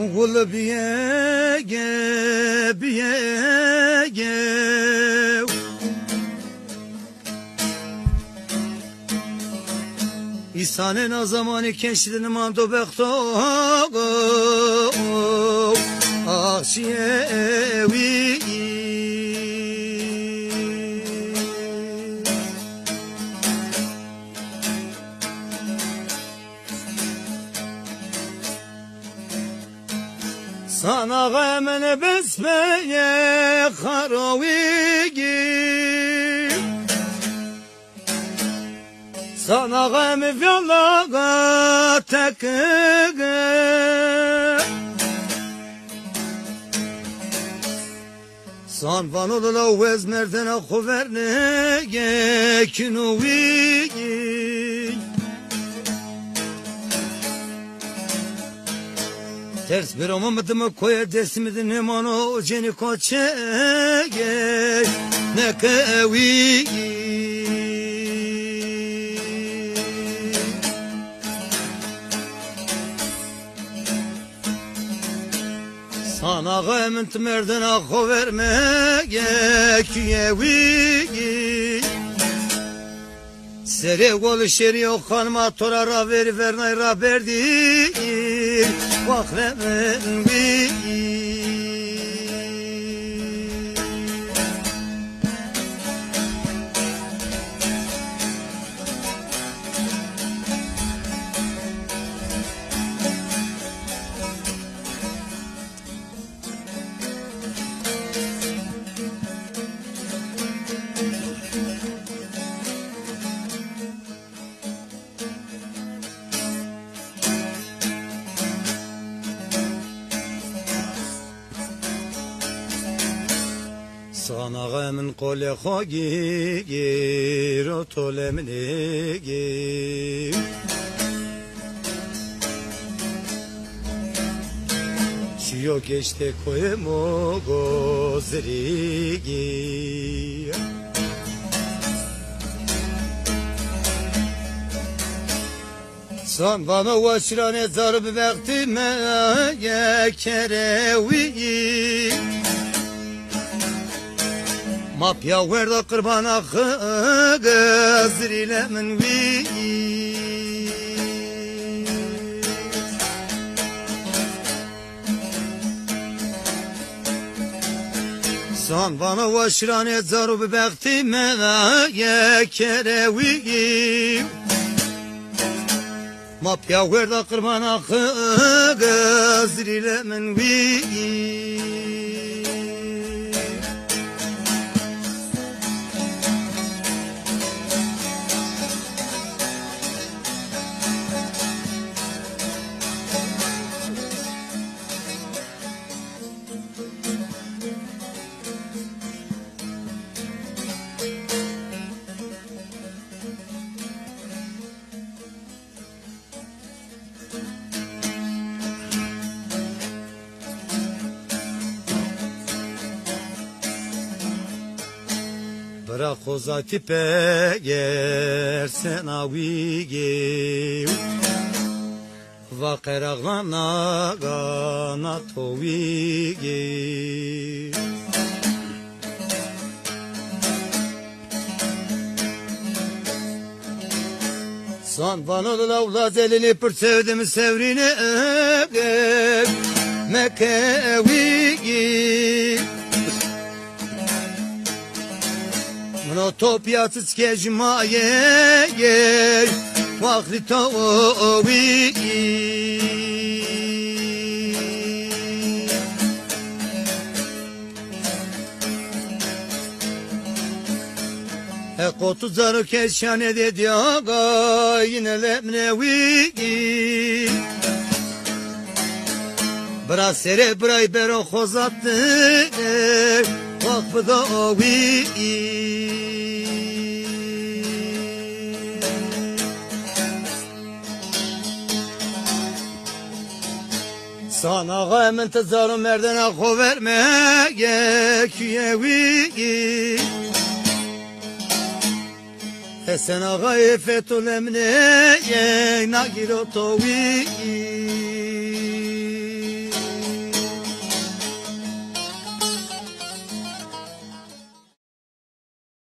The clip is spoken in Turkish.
Gul biyege İsa'nın o zamanı keşidini mando bekto Akşiyevi Sana gâmene besmeye karavigi Sana gâmi fiyallaga tekege San vanolala vez merdena khuverne kinuvigi Ters bir omamıdımı koya desmidin emano ceni koçege ne kevi Sana gâmint merden akho vermege kiyevi Sere gol şeri o kanma torara vernay ra berdi Vakremen vi Sana gâmin kole khagi rotolemnegi Şiyo geçte koyemo gozrigi San bana vaşrane zarb vaktime kerevi Mapya verda kırbana gazrile min vi San bana vaşrane zarub baktime kerevi Mapya verda kırbana gazrile min vi Bırak o zati peger senavigi Vakeragana gana tovigi San bana lavla zelini pır sevdim sevrine Mekevigi Monotopya tskejmaye Vakli tovi Ekotu zarı keşane dedi aga Yine lemnevi Bra sere bray bero khozattı Vakfı davi Sana gâmin tezarım merden akho vermeye kiyevi Esen ağayı fetül emneye nagirotovi